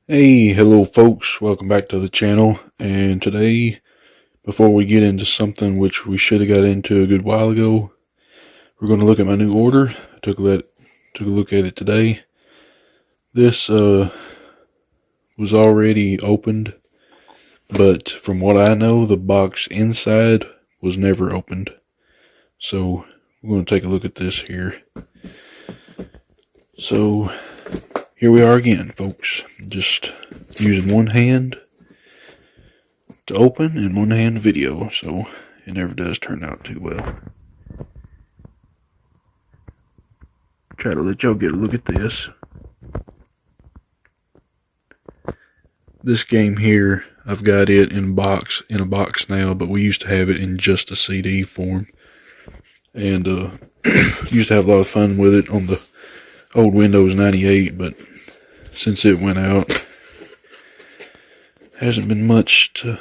Hey, hello folks, welcome back to the channel. And today, before we get into something which we should have got into a good while ago, we're going to look at my new order. I took a look at it today. This was already opened, but from what I know, the box inside was never opened. So we're going to take a look at this here. So here we are again, folks. Just using one hand to open and one hand video, so it never does turn out too well. Try to let y'all get a look at this. This game here, I've got it in a box now, but we used to have it in just a CD form, and used to have a lot of fun with it on the old Windows 98. But since it went out, hasn't been much to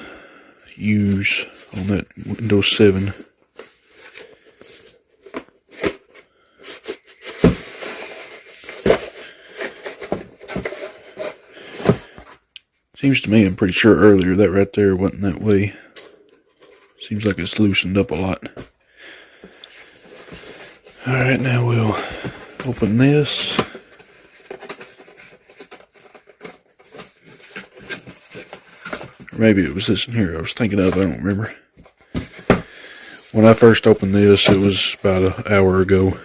use on that Windows 7. Seems to me, I'm pretty sure earlier that right there wasn't that way. Seems like it's loosened up a lot. Alright, now we'll open this. Or maybe it was this in here I was thinking of, I don't remember. When I first opened this, it was about an hour ago.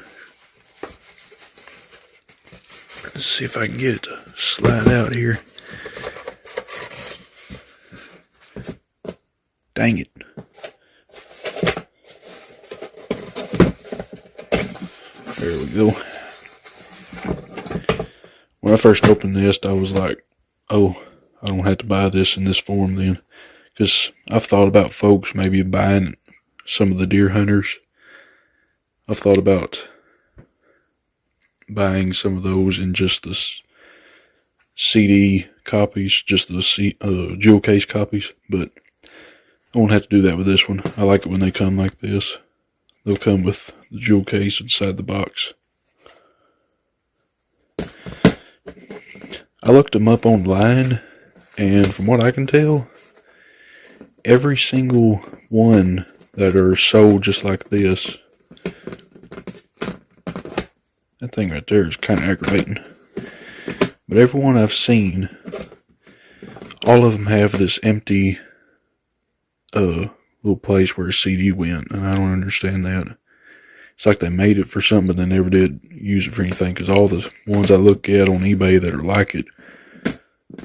Let's see if I can get it to slide out here. Dang it. There we go. When I first opened this, I was like, oh, I don't have to buy this in this form then. Because I've thought about folks maybe buying some of the deer hunters. I've thought about buying some of those in just the CD copies, just the jewel case copies, but I won't have to do that with this one. I like it when they come like this. They'll come with the jewel case inside the box. I looked them up online, and from what I can tell, every single one that are sold just like this, that thing right there is kind of aggravating. But every one I've seen, all of them have this empty little place where a CD went, and I don't understand that. It's like they made it for something, but they never did use it for anything, because all the ones I look at on eBay that are like it,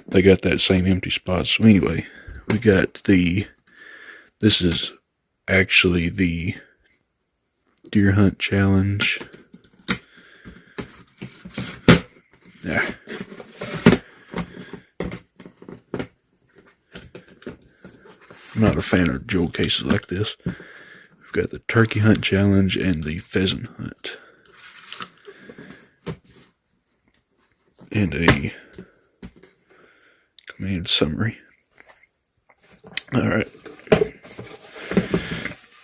they got that same empty spot. So anyway, we got this is actually the Deer Hunt Challenge. Yeah. I'm not a fan of jewel cases like this. We've got the Turkey Hunt Challenge and the Pheasant Hunt. And a command summary. Alright.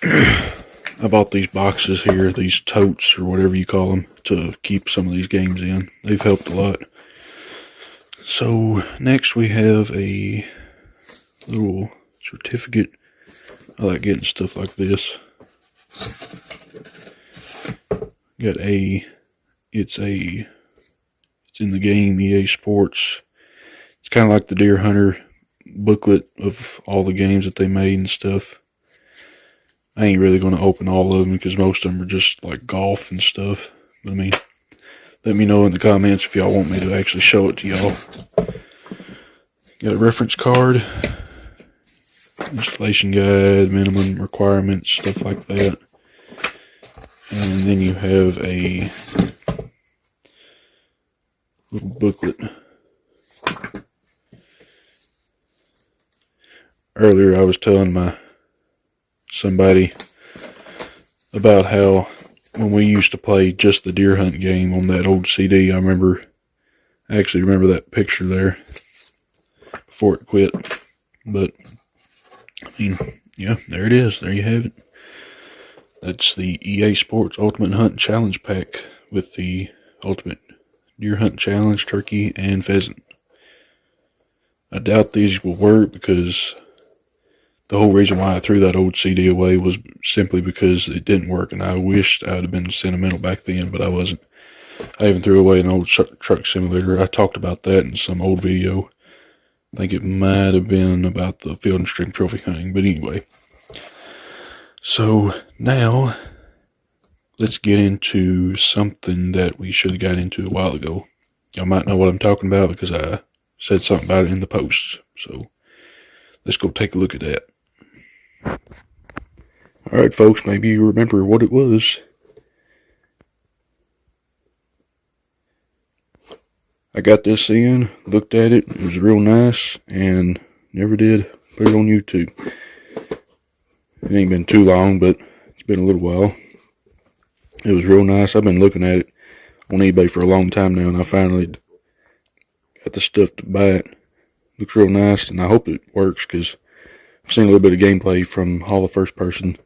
I bought these boxes here, these totes or whatever you call them, to keep some of these games in. They've helped a lot. So next we have a little certificate. I like getting stuff like this. Got it's in the game EA Sports. It's kind of like the Deer Hunter booklet of all the games that they made and stuff. I ain't really going to open all of them because most of them are just like golf and stuff. But I mean, let me know in the comments if y'all want me to actually show it to y'all. Got a reference card, installation guide, minimum requirements, stuff like that. And then you have a little booklet. Earlier I was telling somebody about how when we used to play just the deer hunt game on that old CD, I actually remember that picture there before it quit. But I mean, yeah, there it is. There you have it. That's the EA Sports Ultimate Hunt Challenge Pack with the Ultimate Deer Hunt Challenge, Turkey, and Pheasant. I doubt these will work because the whole reason why I threw that old CD away was simply because it didn't work, and I wished I would have been sentimental back then, but I wasn't. I even threw away an old truck simulator. I talked about that in some old video. I think it might have been about the Field and Stream trophy hunting, but anyway. So now, let's get into something that we should have got into a while ago. Y'all might know what I'm talking about because I said something about it in the post. So let's go take a look at that. Alright folks, maybe you remember what it was. I got this in, looked at it, it was real nice, and never did put it on YouTube. It ain't been too long, but it's been a little while. It was real nice. I've been looking at it on eBay for a long time now, and I finally got the stuff to buy it. Looks real nice, and I hope it works, because I've seen a little bit of gameplay from Hall of First Person,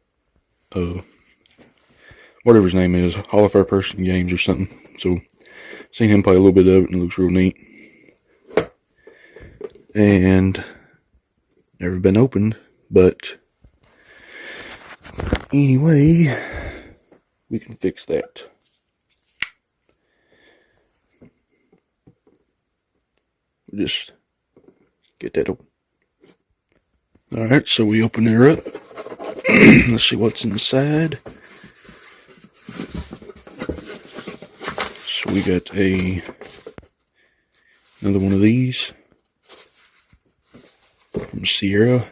whatever his name is, Hall of First Person Games or something. So, seen him play a little bit of it, and it looks real neat. And never been opened, but anyway, we can fix that. We'll just get that open. Alright, so we open her up. Let's see what's inside. So we got another one of these from Sierra.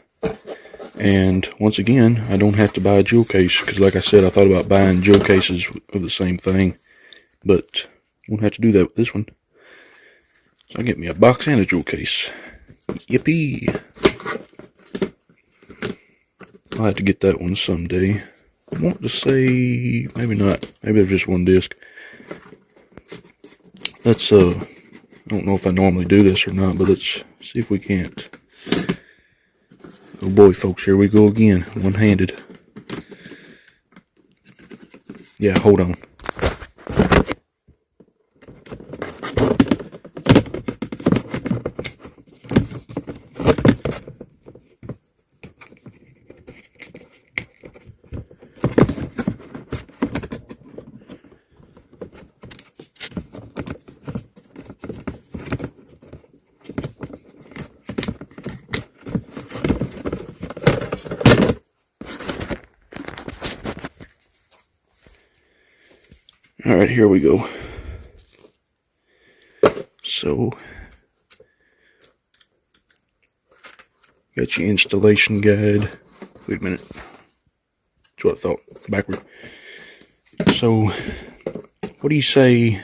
And once again, I don't have to buy a jewel case, because like I said, I thought about buying jewel cases of the same thing, but won't have to do that with this one. So I get me a box and a jewel case. Yippee! I'll have to get that one someday. I want to say, maybe not. Maybe there's just one disc. Let's, I don't know if I normally do this or not, but let's see if we can't. Oh boy, folks, here we go again. One-handed. Yeah, hold on. Alright, here we go. So, got your installation guide. Wait a minute. That's what I thought. Backward. So, what do you say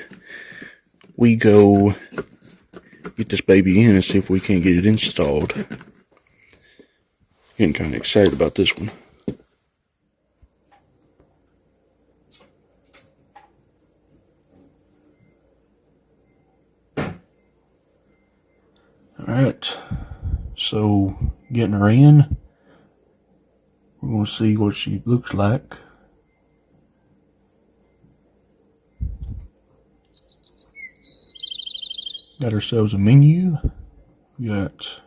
we go get this baby in and see if we can't get it installed? Getting kind of excited about this one. Alright, so getting her in, we're going to see what she looks like. Got ourselves a menu. We got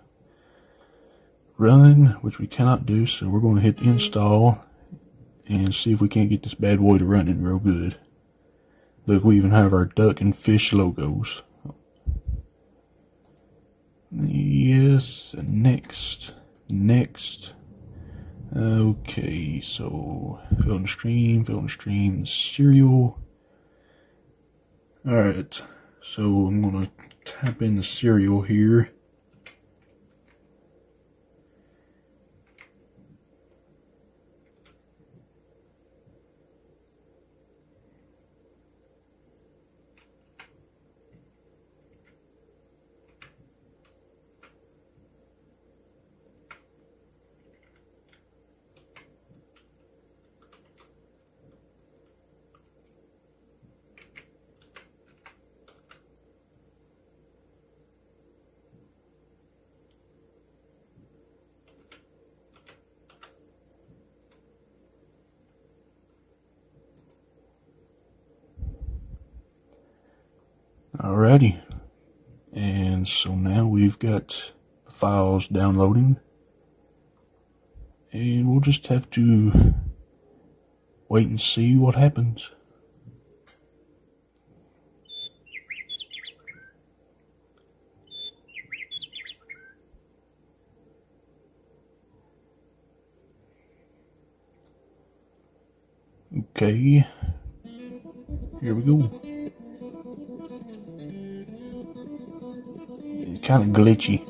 run, which we cannot do, so we're going to hit install and see if we can't get this bad boy to running real good. Look, we even have our duck and fish logos. Yes, next. Okay, so Field and Stream, serial. Alright, so I'm gonna type in the serial here. Alrighty, and so now we've got the files downloading. And we'll just have to wait and see what happens. Okay, here we go. It's kind of glitchy.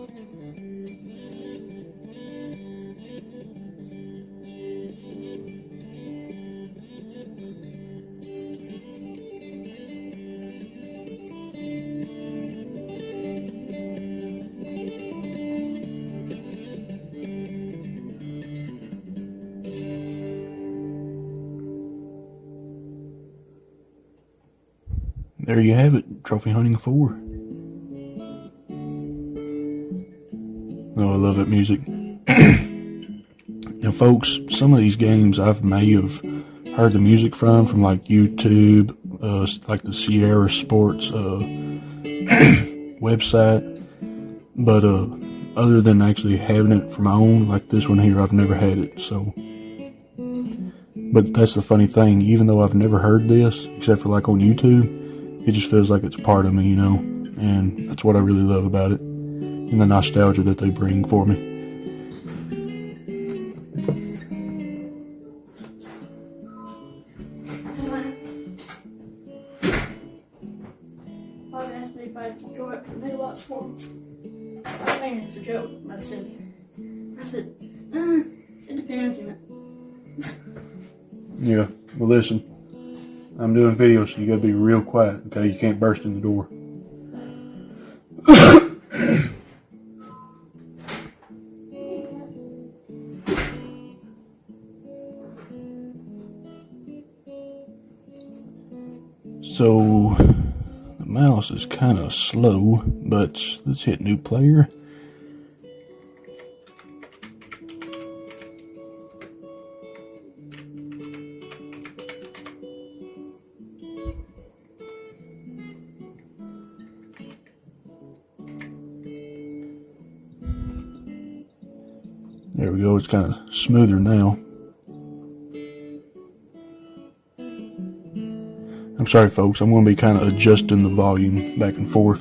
There you have it, Trophy Hunting 4. Oh, I love that music. Now, folks, some of these games I may have heard the music from like YouTube, like the Sierra Sports website. But other than actually having it for my own, like this one here, I've never had it. So, but that's the funny thing. Even though I've never heard this, except for like on YouTube, it just feels like it's a part of me, you know, and that's what I really love about it, and the nostalgia that they bring for me. Bob asked me if I'd go up to the mailbox for him. I think it's a joke, I said, it depends, you know. Yeah, well listen, I'm doing videos, so you gotta be real quiet, okay? You can't burst in the door. So, the mouse is kind of slow, but let's hit new player. There we go, it's kind of smoother now. I'm sorry folks, I'm going to be kind of adjusting the volume back and forth.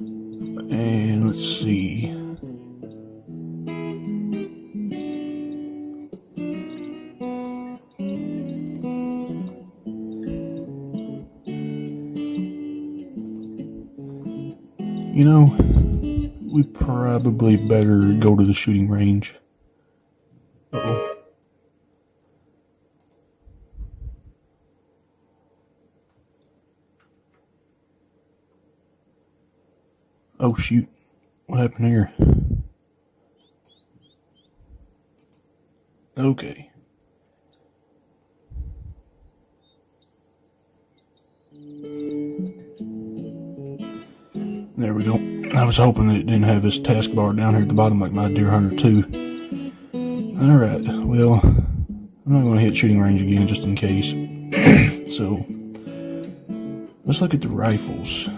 And let's see. You know, we probably better go to the shooting range. Uh-oh. Oh shoot, what happened here? Okay. There we go. I was hoping that it didn't have this taskbar down here at the bottom like my Deer Hunter 2. Alright, well, I'm not going to hit shooting range again just in case. So, let's look at the rifles.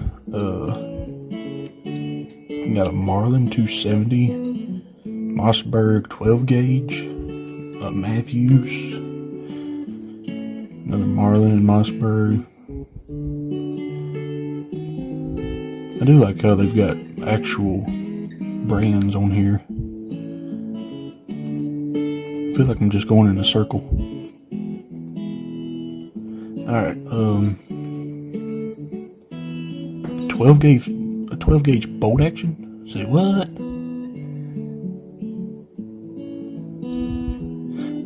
We got a Marlin 270, Mossberg 12 gauge, a Matthews, another Marlin and Mossberg. I do like how they've got actual brands on here. I feel like I'm just going in a circle. Alright, 12 gauge bolt action? Say what?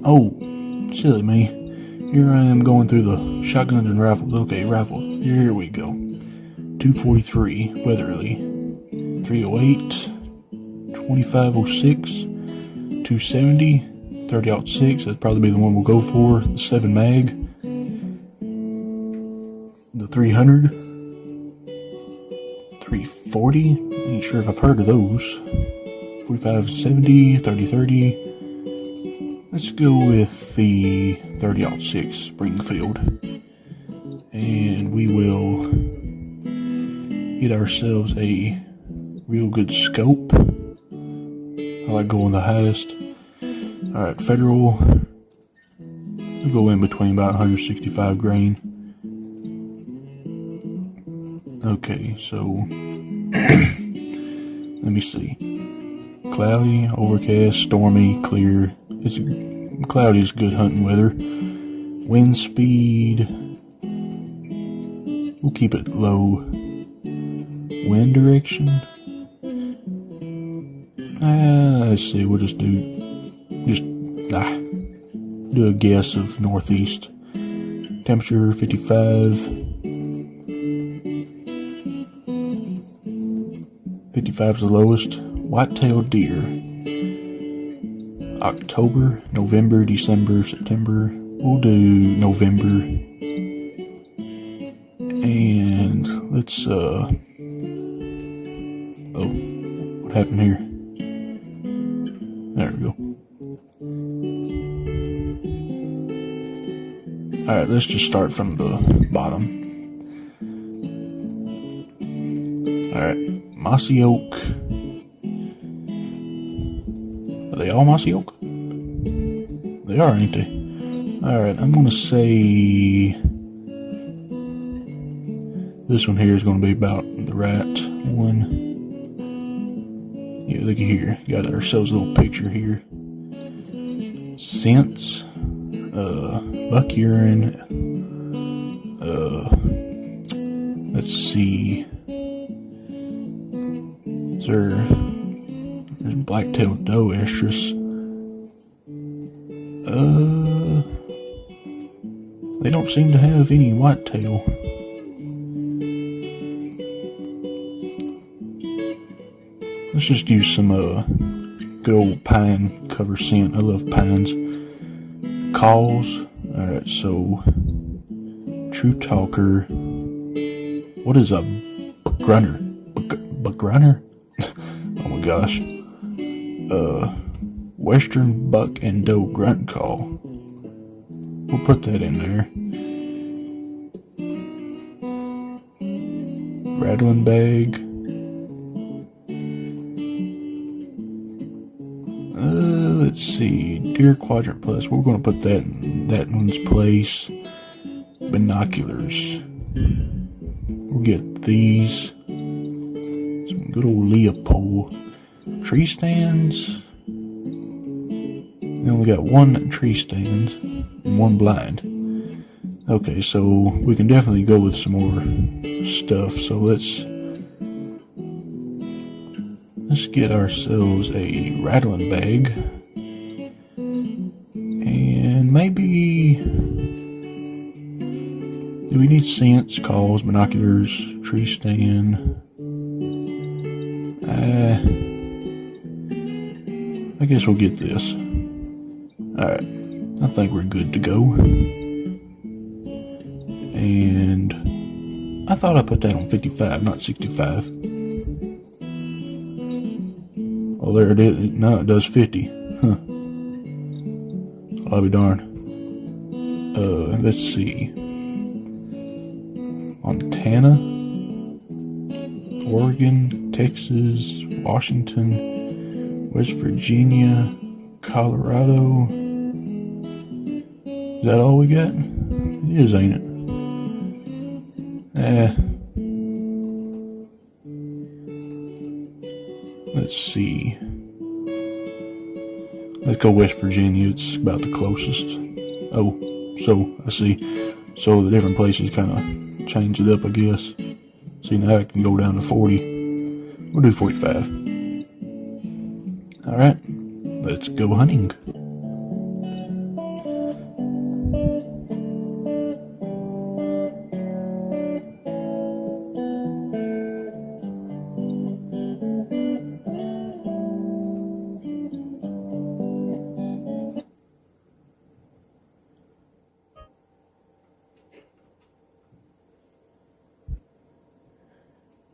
Oh, silly me. Here I am going through the shotguns and rifles. Okay, rifles. Here we go. 243 Weatherly, 308, 2506, 270, 30-06. That'd probably be the one we'll go for. The 7 mag, the 300, 340. Ain't sure if I've heard of those. 4570, 3030. Let's go with the 30-06 Springfield, and we will get ourselves a real good scope. I like going the highest. Alright, federal. We'll go in between about 165 grain. Okay, so let me see. Cloudy, overcast, stormy, clear. It's cloudy is good hunting weather. Wind speed, we'll keep it low. Wind direction, let's see, we'll just do a guess of northeast. Temperature 55. 55 is the lowest. White-tailed deer. October, November, December, September. We'll do November. And let's oh, what happened here? There we go. Alright, let's just start from the bottom. Alright, mossy oak. Are they all mossy oak? They are, ain't they? Alright, I'm gonna say this one here is gonna be about the right one. Yeah, look at here. Got ourselves a little picture here. Scents, buck urine, let's see. There's black-tailed doe estrus. They don't seem to have any whitetail. Let's just use some good old pine cover scent. I love pines. Calls. Alright, so true talker. What is a grunter? Grunter? Oh my gosh. Western buck and doe grunt call. We'll put that in there. Rattling bag. Let's see. Deer quadrant plus. We're going to put that in that one's place. Binoculars. We'll get these. Some good old Leopold. Tree stands. We only got one tree stand and one blind. Okay, so we can definitely go with some more stuff. So let's get ourselves a rattling bag. And maybe, do we need scents, calls, binoculars, tree stand? I guess we'll get this. Alright, I think we're good to go. And I thought I put that on 55, not 65. Oh, there it is. No, it does 50. Huh. I'll be darned. Let's see. Montana, Oregon, Texas, Washington, West Virginia, Colorado. Is that all we got? It is, ain't it? Let's see. Let's go West Virginia. It's about the closest. Oh, so I see. So the different places kind of change it up, I guess. See, now I can go down to 40. We'll do 45. Alright, let's go hunting.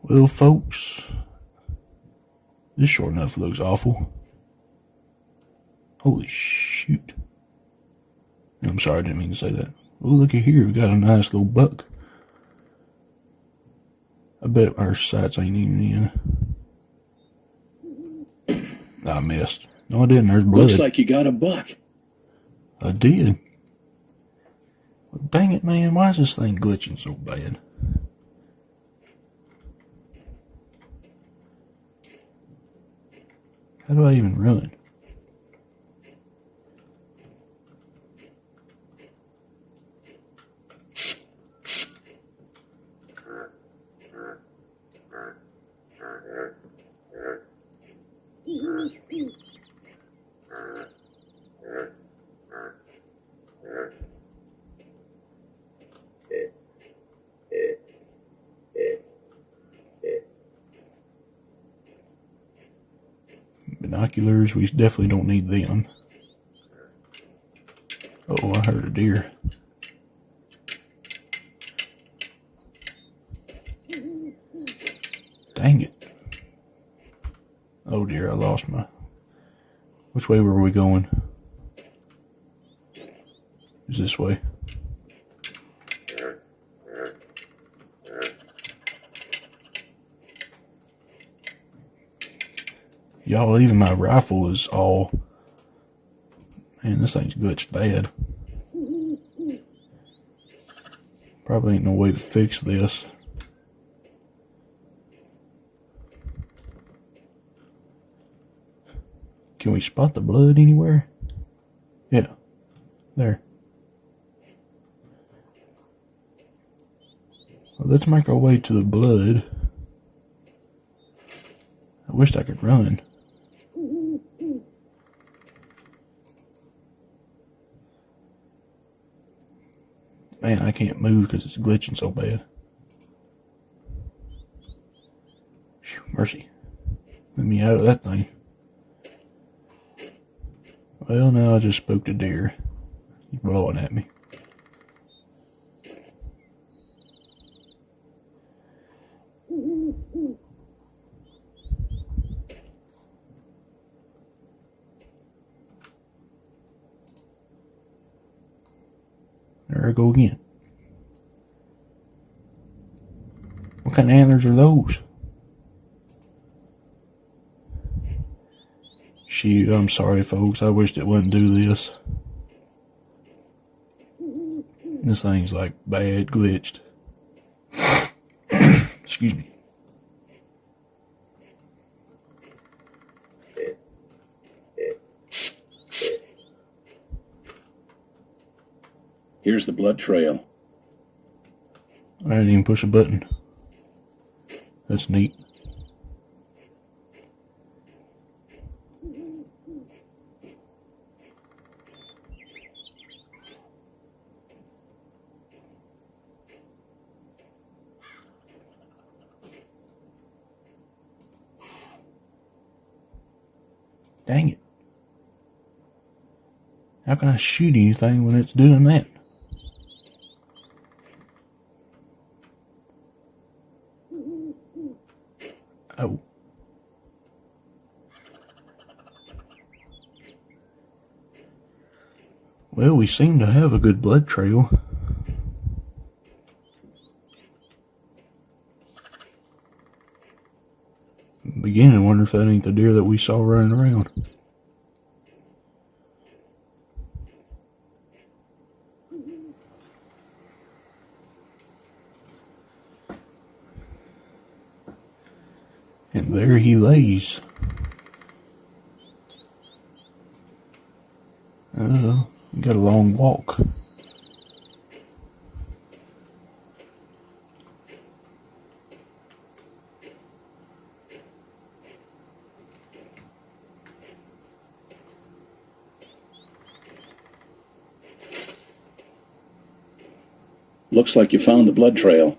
Well, folks, this sure enough looks awful. Holy shoot. I'm sorry, I didn't mean to say that. Oh, look at here, we got a nice little buck. I bet our sights ain't even in. I missed. No, I didn't. There's blood. Looks like you got a buck. I did. Well, dang it, man. Why is this thing glitching so bad? How do I even run? Binoculars, we definitely don't need them. Oh, I heard a deer. Dang it. Oh dear, I lost my... Which way were we going? Is this way? Y'all, even my rifle is all... Man, this thing's glitched bad. Probably ain't no way to fix this. Can we spot the blood anywhere? Yeah. There. Well, let's make our way to the blood. I wished I could run. Man, I can't move because it's glitching so bad. Whew, mercy. Let me out of that thing. Well, now I just spooked a deer. He's blowing at me. There I go again. What kind of antlers are those? Shoot, I'm sorry folks, I wished it wouldn't do this. This thing's like bad glitched. Excuse me. Here's the blood trail. I didn't even push a button. That's neat. Dang it. How can I shoot anything when it's doing that? Oh. Well, we seem to have a good blood trail. I'm beginning to wonder if that ain't the deer that we saw running around. And there he lays. Got a long walk. Looks like you found the blood trail.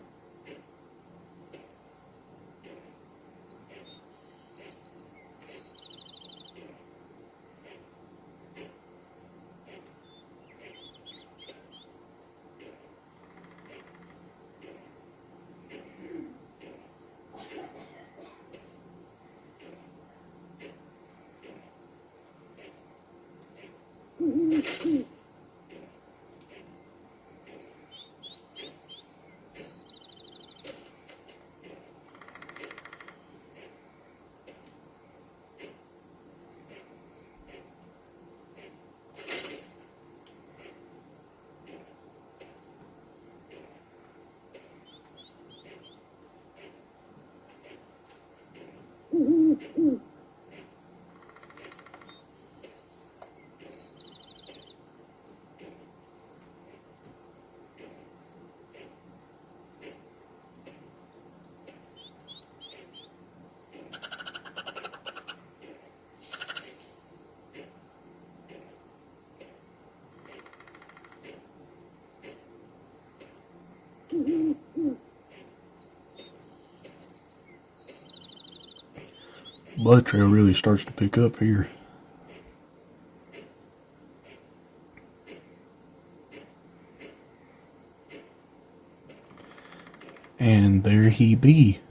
Blood trail really starts to pick up here. And there he be.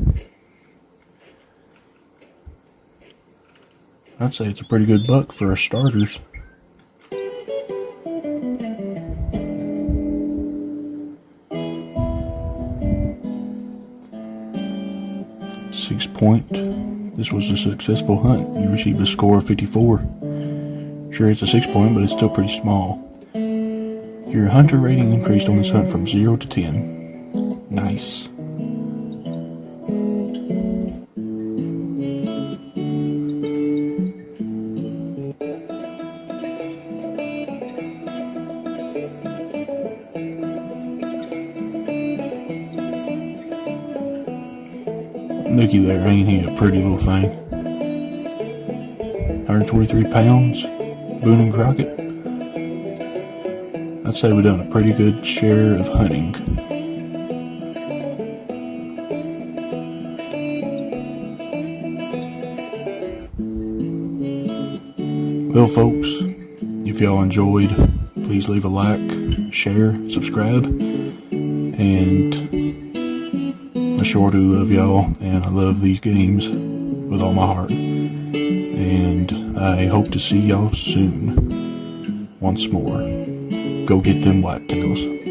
I'd say it's a pretty good buck for our starters. Six point. This was a successful hunt. You received a score of 54. Sure, it's a 6 point, but it's still pretty small. Your hunter rating increased on this hunt from 0 to 10. Nice. Looky there, ain't he a pretty little thing? 123 pounds, Boone and Crockett. I'd say we've done a pretty good share of hunting. Well, folks, if y'all enjoyed, please leave a like, share, subscribe, and I sure do love y'all, and I love these games with all my heart. And I hope to see y'all soon. Once more, go get them whitetails.